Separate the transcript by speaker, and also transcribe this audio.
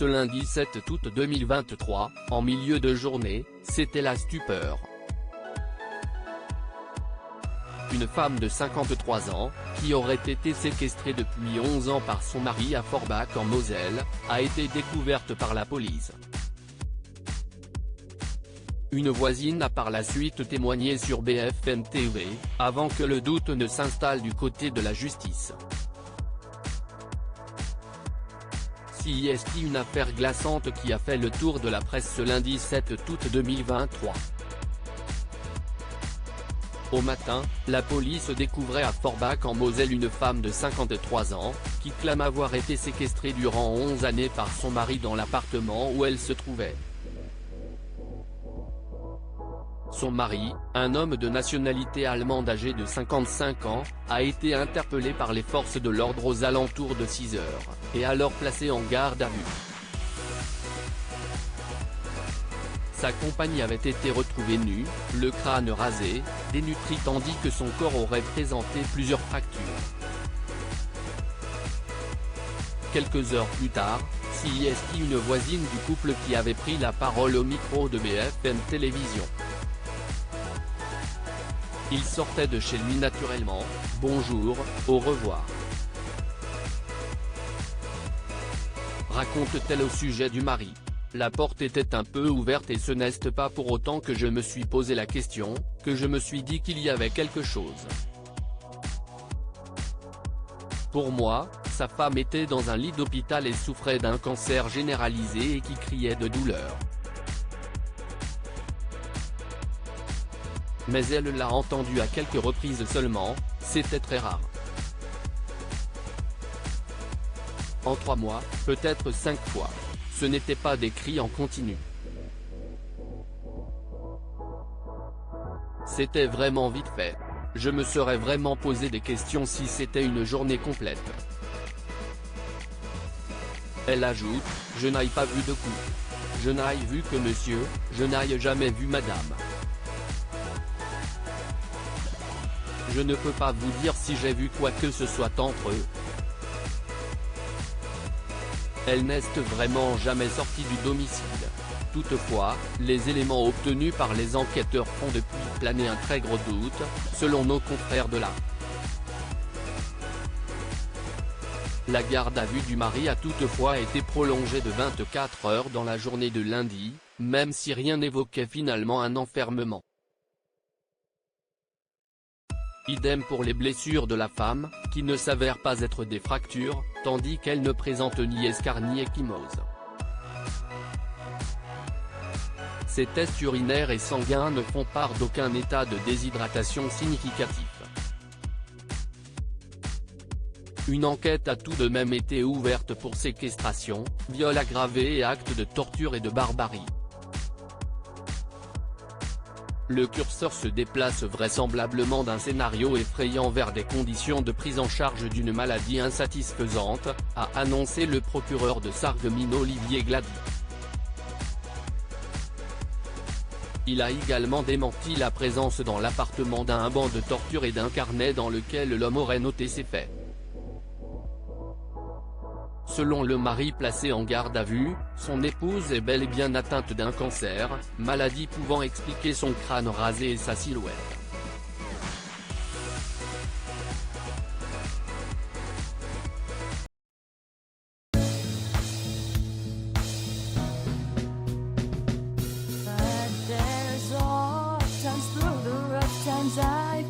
Speaker 1: Ce lundi 7 août 2023, en milieu de journée, c'était la stupeur. Une femme de 53 ans, qui aurait été séquestrée depuis 11 ans par son mari à Forbach en Moselle, a été découverte par la police. Une voisine a par la suite témoigné sur BFM TV, avant que le doute ne s'installe du côté de la justice. C'est une affaire glaçante qui a fait le tour de la presse ce lundi 7 août 2023. Au matin, la police découvrait à Forbach en Moselle une femme de 53 ans, qui clame avoir été séquestrée durant 11 années par son mari dans l'appartement où elle se trouvait. Son mari, un homme de nationalité allemande âgé de 55 ans, a été interpellé par les forces de l'ordre aux alentours de 6 heures, et alors placé en garde à vue. Sa compagne avait été retrouvée nue, le crâne rasé, dénutrie tandis que son corps aurait présenté plusieurs fractures. Quelques heures plus tard, une voisine du couple qui avait pris la parole au micro de BFM Télévision. Il sortait de chez lui naturellement, bonjour, au revoir. Raconte-t-elle au sujet du mari. La porte était un peu ouverte et ce n'est pas pour autant que je me suis posé la question, que je me suis dit qu'il y avait quelque chose. Pour moi, sa femme était dans un lit d'hôpital et souffrait d'un cancer généralisé et qui criait de douleur. Mais elle l'a entendu à quelques reprises seulement, c'était très rare. En 3 mois, peut-être 5 fois. Ce n'était pas des cris en continu. C'était vraiment vite fait. Je me serais vraiment posé des questions si c'était une journée complète. Elle ajoute, je n'ai pas vu de coup. Je n'ai vu que monsieur, je n'ai jamais vu madame. Je ne peux pas vous dire si j'ai vu quoi que ce soit entre eux. Elle n'est vraiment jamais sortie du domicile. Toutefois, les éléments obtenus par les enquêteurs font depuis planer un très gros doute, selon nos confrères de la. La garde à vue du mari a toutefois été prolongée de 24 heures dans la journée de lundi, même si rien n'évoquait finalement un enfermement. Idem pour les blessures de la femme, qui ne s'avèrent pas être des fractures, tandis qu'elle ne présente ni escarre ni ecchymose. Ces tests urinaires et sanguins ne font part d'aucun état de déshydratation significatif. Une enquête a tout de même été ouverte pour séquestration, viol aggravé et actes de torture et de barbarie. Le curseur se déplace vraisemblablement d'un scénario effrayant vers des conditions de prise en charge d'une maladie insatisfaisante, a annoncé le procureur de Sarreguemines Olivier Glady. Il a également démenti la présence dans l'appartement d'un banc de torture et d'un carnet dans lequel l'homme aurait noté ses faits. Selon le mari placé en garde à vue, son épouse est bel et bien atteinte d'un cancer, maladie pouvant expliquer son crâne rasé et sa silhouette.
Speaker 2: But there's all times through the rough times I